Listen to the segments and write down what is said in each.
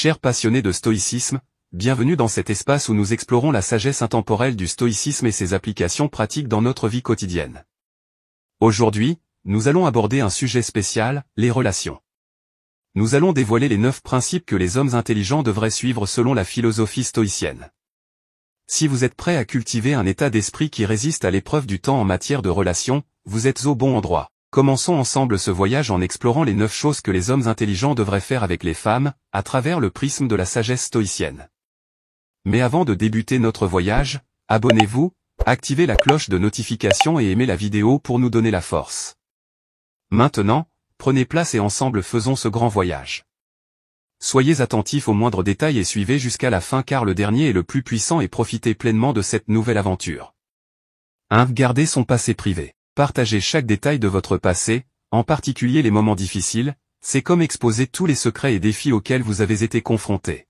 Chers passionnés de stoïcisme, bienvenue dans cet espace où nous explorons la sagesse intemporelle du stoïcisme et ses applications pratiques dans notre vie quotidienne. Aujourd'hui, nous allons aborder un sujet spécial, les relations. Nous allons dévoiler les 9 principes que les hommes intelligents devraient suivre selon la philosophie stoïcienne. Si vous êtes prêt à cultiver un état d'esprit qui résiste à l'épreuve du temps en matière de relations, vous êtes au bon endroit. Commençons ensemble ce voyage en explorant les 9 choses que les hommes intelligents devraient faire avec les femmes, à travers le prisme de la sagesse stoïcienne. Mais avant de débuter notre voyage, abonnez-vous, activez la cloche de notification et aimez la vidéo pour nous donner la force. Maintenant, prenez place et ensemble faisons ce grand voyage. Soyez attentifs aux moindres détails et suivez jusqu'à la fin car le dernier est le plus puissant et profitez pleinement de cette nouvelle aventure. 1. Gardez son passé privé. Partagez chaque détail de votre passé, en particulier les moments difficiles, c'est comme exposer tous les secrets et défis auxquels vous avez été confrontés.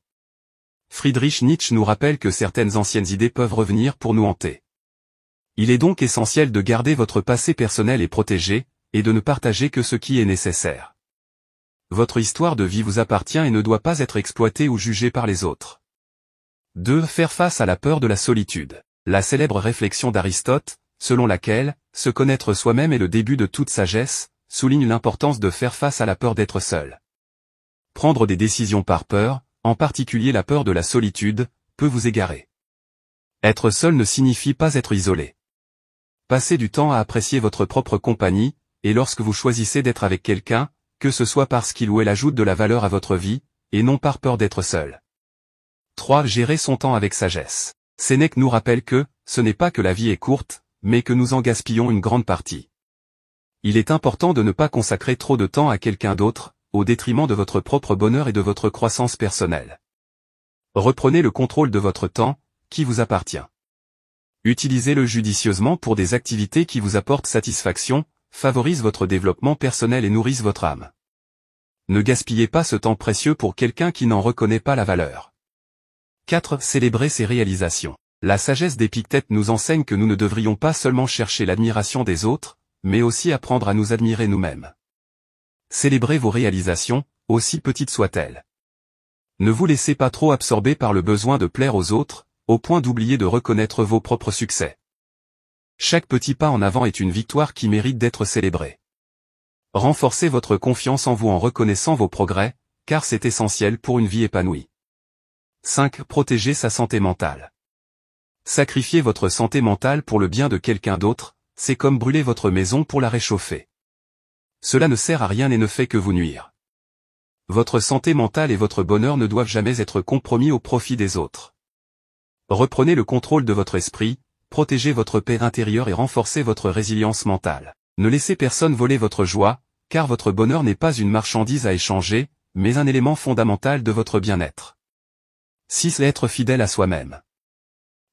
Friedrich Nietzsche nous rappelle que certaines anciennes idées peuvent revenir pour nous hanter. Il est donc essentiel de garder votre passé personnel et protégé, et de ne partager que ce qui est nécessaire. Votre histoire de vie vous appartient et ne doit pas être exploitée ou jugée par les autres. 2. Faire face à la peur de la solitude. La célèbre réflexion d'Aristote, selon laquelle, se connaître soi-même est le début de toute sagesse, souligne l'importance de faire face à la peur d'être seul. Prendre des décisions par peur, en particulier la peur de la solitude, peut vous égarer. Être seul ne signifie pas être isolé. Passez du temps à apprécier votre propre compagnie, et lorsque vous choisissez d'être avec quelqu'un, que ce soit parce qu'il ou elle ajoute de la valeur à votre vie, et non par peur d'être seul. 3. Gérer son temps avec sagesse. Sénèque nous rappelle que, ce n'est pas que la vie est courte, mais que nous en gaspillons une grande partie. Il est important de ne pas consacrer trop de temps à quelqu'un d'autre, au détriment de votre propre bonheur et de votre croissance personnelle. Reprenez le contrôle de votre temps, qui vous appartient. Utilisez-le judicieusement pour des activités qui vous apportent satisfaction, favorisent votre développement personnel et nourrissent votre âme. Ne gaspillez pas ce temps précieux pour quelqu'un qui n'en reconnaît pas la valeur. 4. Célébrer ses réalisations. La sagesse d'Épictète nous enseigne que nous ne devrions pas seulement chercher l'admiration des autres, mais aussi apprendre à nous admirer nous-mêmes. Célébrez vos réalisations, aussi petites soient-elles. Ne vous laissez pas trop absorber par le besoin de plaire aux autres, au point d'oublier de reconnaître vos propres succès. Chaque petit pas en avant est une victoire qui mérite d'être célébrée. Renforcez votre confiance en vous en reconnaissant vos progrès, car c'est essentiel pour une vie épanouie. 5. Protéger sa santé mentale. Sacrifier votre santé mentale pour le bien de quelqu'un d'autre, c'est comme brûler votre maison pour la réchauffer. Cela ne sert à rien et ne fait que vous nuire. Votre santé mentale et votre bonheur ne doivent jamais être compromis au profit des autres. Reprenez le contrôle de votre esprit, protégez votre paix intérieure et renforcez votre résilience mentale. Ne laissez personne voler votre joie, car votre bonheur n'est pas une marchandise à échanger, mais un élément fondamental de votre bien-être. 6. Être fidèle à soi-même.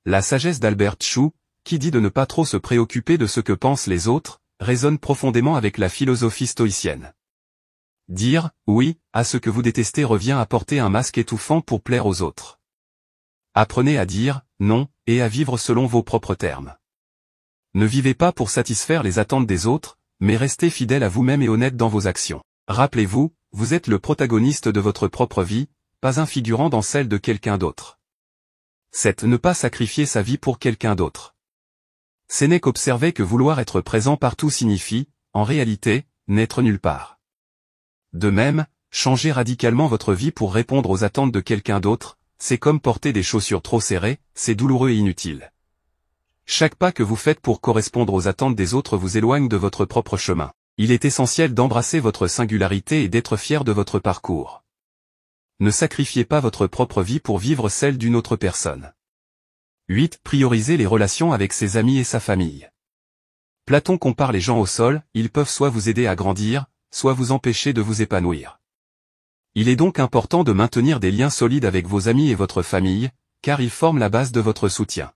La sagesse d'Albert Schou, qui dit de ne pas trop se préoccuper de ce que pensent les autres, résonne profondément avec la philosophie stoïcienne. Dire « oui » à ce que vous détestez revient à porter un masque étouffant pour plaire aux autres. Apprenez à dire « non » et à vivre selon vos propres termes. Ne vivez pas pour satisfaire les attentes des autres, mais restez fidèle à vous-même et honnête dans vos actions. Rappelez-vous, vous êtes le protagoniste de votre propre vie, pas un figurant dans celle de quelqu'un d'autre. 7. Ne pas sacrifier sa vie pour quelqu'un d'autre. Sénèque observait que vouloir être présent partout signifie, en réalité, n'être nulle part. De même, changer radicalement votre vie pour répondre aux attentes de quelqu'un d'autre, c'est comme porter des chaussures trop serrées, c'est douloureux et inutile. Chaque pas que vous faites pour correspondre aux attentes des autres vous éloigne de votre propre chemin. Il est essentiel d'embrasser votre singularité et d'être fier de votre parcours. Ne sacrifiez pas votre propre vie pour vivre celle d'une autre personne. 8. Priorisez les relations avec ses amis et sa famille. Platon compare les gens au sol, ils peuvent soit vous aider à grandir, soit vous empêcher de vous épanouir. Il est donc important de maintenir des liens solides avec vos amis et votre famille, car ils forment la base de votre soutien.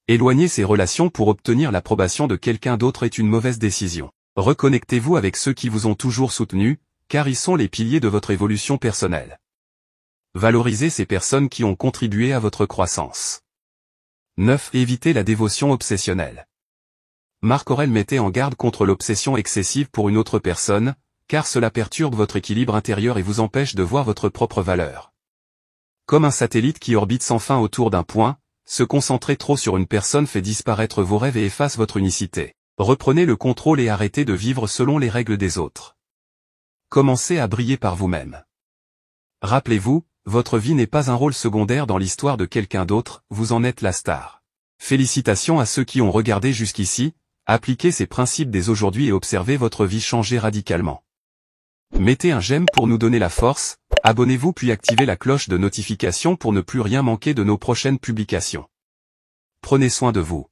Éloigner ces relations pour obtenir l'approbation de quelqu'un d'autre est une mauvaise décision. Reconnectez-vous avec ceux qui vous ont toujours soutenu, car ils sont les piliers de votre évolution personnelle. Valorisez ces personnes qui ont contribué à votre croissance. 9. Évitez la dévotion obsessionnelle. Marc Aurèle mettait en garde contre l'obsession excessive pour une autre personne, car cela perturbe votre équilibre intérieur et vous empêche de voir votre propre valeur. Comme un satellite qui orbite sans fin autour d'un point, se concentrer trop sur une personne fait disparaître vos rêves et efface votre unicité. Reprenez le contrôle et arrêtez de vivre selon les règles des autres. Commencez à briller par vous-même. Rappelez-vous, votre vie n'est pas un rôle secondaire dans l'histoire de quelqu'un d'autre, vous en êtes la star. Félicitations à ceux qui ont regardé jusqu'ici, appliquez ces principes dès aujourd'hui et observez votre vie changer radicalement. Mettez un j'aime pour nous donner la force, abonnez-vous puis activez la cloche de notification pour ne plus rien manquer de nos prochaines publications. Prenez soin de vous.